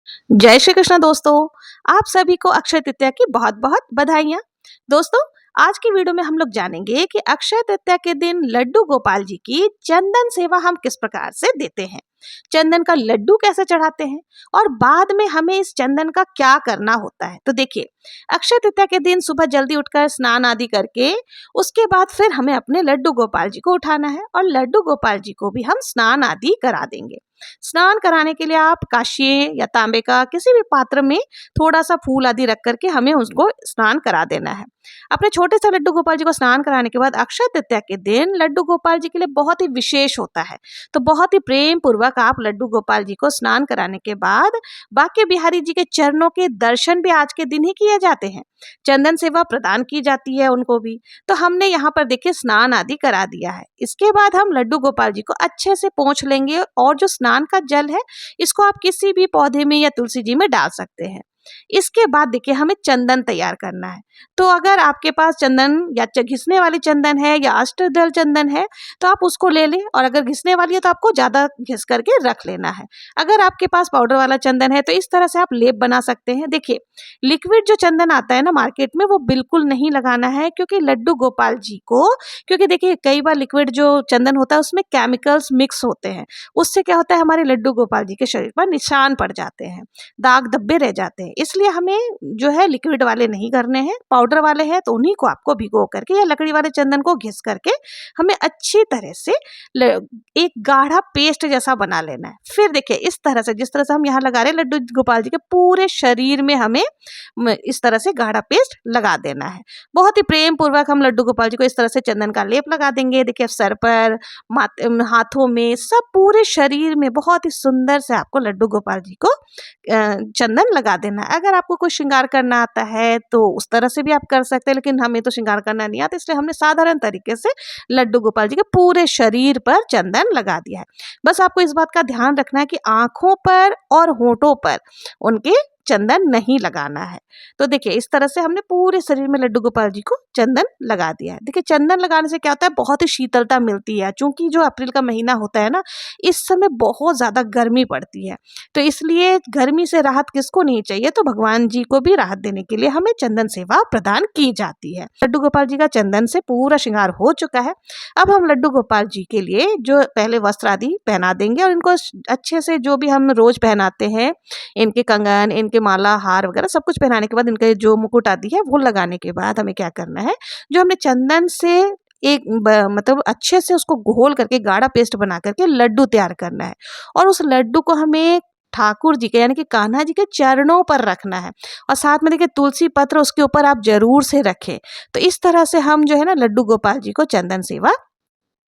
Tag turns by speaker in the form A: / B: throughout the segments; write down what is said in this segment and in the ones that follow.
A: जय श्री कृष्ण दोस्तों। आप सभी को अक्षय तृतीया की बहुत बहुत बधाइयाँ। दोस्तों, आज की वीडियो में हम लोग जानेंगे कि अक्षय तृतीया के दिन लड्डू गोपाल जी की चंदन सेवा हम किस प्रकार से देते हैं, चंदन का लड्डू कैसे चढ़ाते हैं और बाद में हमें इस चंदन का क्या करना होता है। तो देखिए, अक्षय तृतीया के दिन सुबह जल्दी उठकर स्नान आदि करके उसके बाद फिर हमें अपने लड्डू गोपाल जी को उठाना है और लड्डू गोपाल जी को भी हम स्नान आदि करा देंगे। स्नान कराने के लिए आप कांस्य या तांबे का किसी भी पात्र में थोड़ा सा फूल आदि रख करके हमें उसको स्नान करा देना है। अपने छोटे से लड्डू गोपाल जी को स्नान कराने के बाद अक्षय तृतीया के दिन लड्डू गोपाल जी के लिए बहुत ही विशेष होता है। तो बहुत ही प्रेम पूर्वक आप लड्डू गोपाल जी को स्नान कराने के बाद बाके बिहारी जी के चरणों के दर्शन भी आज के दिन ही किए जाते हैं। चंदन सेवा प्रदान की जाती है उनको भी। तो हमने यहाँ पर देखिए स्नान आदि करा दिया है। इसके बाद हम लड्डू गोपाल जी को अच्छे से पोंछ लेंगे और जो स्नान का जल है इसको आप किसी भी पौधे में या तुलसी जी में डाल सकते हैं। इसके बाद देखिए हमें चंदन तैयार करना है। तो अगर आपके पास चंदन या घिसने वाली चंदन है या अष्टदल चंदन है तो आप उसको ले लें, और अगर घिसने वाली है तो आपको ज्यादा घिस करके रख लेना है। अगर आपके पास पाउडर वाला चंदन है तो इस तरह से आप लेप बना सकते हैं। देखिए, लिक्विड जो चंदन आता है ना मार्केट में, वो बिल्कुल नहीं लगाना है, क्योंकि लड्डू गोपाल जी को, क्योंकि देखिए कई बार लिक्विड जो चंदन होता है उसमें केमिकल्स मिक्स होते हैं। उससे क्या होता है, हमारे लड्डू गोपाल जी के शरीर पर निशान पड़ जाते हैं, दाग धब्बे रह जाते हैं। इसलिए हमें जो है लिक्विड वाले नहीं करने हैं, पाउडर वाले हैं तो उन्हीं को आपको भिगो करके या लकड़ी वाले चंदन को घिस करके हमें अच्छी तरह से एक गाढ़ा पेस्ट जैसा बना लेना है। फिर देखिए इस तरह से, जिस तरह से हम यहाँ लगा रहे हैं, लड्डू गोपाल जी के पूरे शरीर में हमें इस तरह से गाढ़ा पेस्ट लगा देना है। बहुत ही प्रेम पूर्वक हम लड्डू गोपाल जी को इस तरह से चंदन का लेप लगा देंगे। देखिए सर पर, हाथों में, सब पूरे शरीर में बहुत ही सुंदर से आपको लड्डू गोपाल जी को चंदन लगा देना है। अगर आपको कोई श्रृंगार करना आता है तो उस तरह से भी आप कर सकते हैं, लेकिन हमें तो श्रृंगार करना नहीं आता, इसलिए हमने साधारण तरीके से लड्डू गोपाल जी के पूरे शरीर पर चंदन लगा दिया है। बस आपको इस बात का ध्यान रखना है कि आंखों पर और होठों पर उनके चंदन नहीं लगाना है। तो देखिए इस तरह से हमने पूरे शरीर में लड्डू गोपाल जी को चंदन लगा दिया है। देखिए चंदन लगाने से क्या होता है, बहुत ही शीतलता मिलती है। चूंकि जो अप्रैल का महीना होता है ना, इस समय बहुत ज्यादा गर्मी पड़ती है, तो इसलिए गर्मी से राहत किसको नहीं चाहिए, तो भगवान जी को भी राहत देने के लिए हमें चंदन सेवा प्रदान की जाती है। लड्डू गोपाल जी का चंदन से पूरा श्रृंगार हो चुका है। अब हम लड्डू गोपाल जी के लिए जो पहले वस्त्र आदि पहना देंगे, और इनको अच्छे से, जो भी हम रोज पहनाते हैं, इनके कंगन, इनके माला, हार वगैरह सब कुछ पहनाने के बाद, इनके जो मुकुट आदि है वो लगाने के बाद हमें क्या करना है, जो हमने चंदन से एक मतलब अच्छे से उसको घोल करके गाढ़ा पेस्ट बना करके लड्डू तैयार करना है, और उस लड्डू को हमें ठाकुर जी के यानी कि कान्हा जी के चरणों पर रखना है, और साथ में देखिए तुलसी पत्र उसके ऊपर आप जरूर से रखें। तो इस तरह से हम जो है ना लड्डू गोपाल जी को चंदन सेवा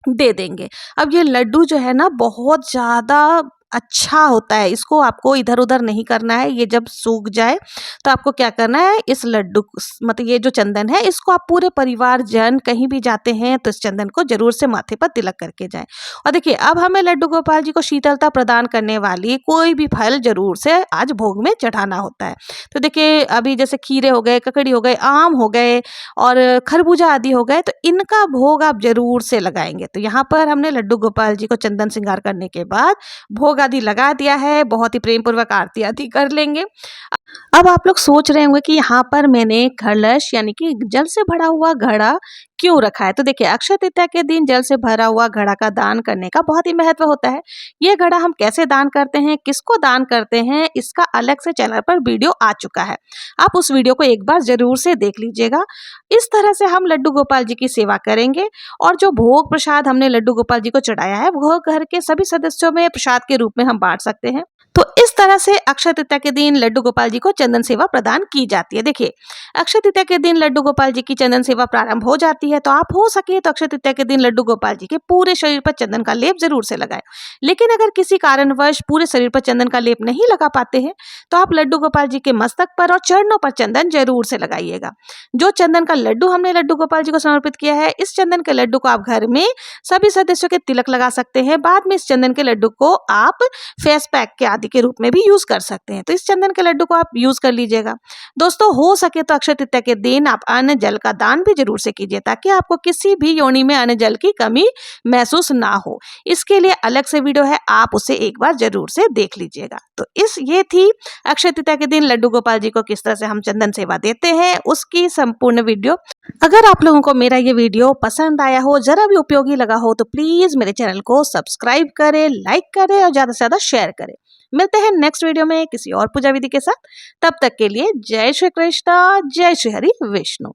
A: दे देंगे। अब ये लड्डू जो है ना बहुत ज़्यादा अच्छा होता है, इसको आपको इधर उधर नहीं करना है। ये जब सूख जाए तो आपको क्या करना है, इस लड्डू मतलब ये जो चंदन है इसको आप पूरे परिवार जन कहीं भी जाते हैं तो इस चंदन को जरूर से माथे पर तिलक करके जाएं। और देखिए अब हमें लड्डू गोपाल जी को शीतलता प्रदान करने वाली कोई भी फल जरूर से आज भोग में चढ़ाना होता है। तो देखिए अभी जैसे खीरे हो गए, ककड़ी हो गए, आम हो गए और खरबूजा आदि हो गए, तो इनका भोग आप जरूर से लगाएंगे। तो यहाँ पर हमने लड्डू गोपाल जी को चंदन श्रृंगार करने के बाद भोग आदि लगा दिया है। बहुत ही प्रेम पूर्वक आरती आदि कर लेंगे। अब आप लोग सोच रहे होंगे कि यहाँ पर मैंने कलश यानी कि जल से भरा हुआ घड़ा क्यों रखा है। तो देखिए अक्षय तृतीया के दिन जल से भरा हुआ घड़ा का दान करने का बहुत ही महत्व होता है। ये घड़ा हम कैसे दान करते हैं, किसको दान करते हैं, इसका अलग से चैनल पर वीडियो आ चुका है, आप उस वीडियो को एक बार जरूर से देख लीजिएगा। इस तरह से हम लड्डू गोपाल जी की सेवा करेंगे, और जो भोग प्रसाद हमने लड्डू गोपाल जी को चढ़ाया है वो घर के सभी सदस्यों में प्रसाद के रूप में हम बांट सकते हैं। तो इस तरह से अक्षय तृतीया के दिन लड्डू गोपाल जी को चंदन सेवा प्रदान की जाती है। देखिए अक्षय तृतीया के दिन लड्डू गोपाल जी की चंदन सेवा प्रारंभ हो जाती है, तो आप हो सके तो अक्षय तृतीया के दिन लड्डू गोपाल जी के पूरे शरीर पर चंदन का लेप जरूर से लगाएं। लेकिन अगर किसी कारणवश पूरे शरीर पर चंदन का लेप नहीं लगा पाते हैं तो आप लड्डू गोपाल जी के मस्तक पर और चरणों पर चंदन जरूर से लगाइएगा। जो चंदन का लड्डू हमने लड्डू गोपाल जी को समर्पित किया है, इस चंदन के लड्डू को आप घर में सभी सदस्यों के तिलक लगा सकते हैं। बाद में इस चंदन के लड्डू को आप फेस पैक के आदि के रूप में में भी यूज कर सकते हैं। तो इस चंदन के लड्डू को आप यूज कर लीजिएगा। दोस्तों हो सके तो अक्षय तृतीया के दिन आप अन्न जल का दान भी जरूर से कीजिए, ताकि आपको किसी भी योनि में अन्न जल की कमी महसूस ना हो। इसके लिए अलग से वीडियो है, आप उसे एक बार जरूर से देख लीजिएगा। तो ये थी अक्षय तृतीया के दिन लड्डू गोपाल जी को किस तरह से हम चंदन सेवा देते हैं, उसकी संपूर्ण वीडियो। अगर आप लोगों को मेरा ये वीडियो पसंद आया हो, जरा भी उपयोगी लगा हो, तो प्लीज मेरे चैनल को सब्सक्राइब करें, लाइक करें और ज्यादा से ज्यादा शेयर करें। मिलते हैं नेक्स्ट वीडियो में किसी और पूजा विधि के साथ। तब तक के लिए जय श्री कृष्ण, जय श्री हरि विष्णु।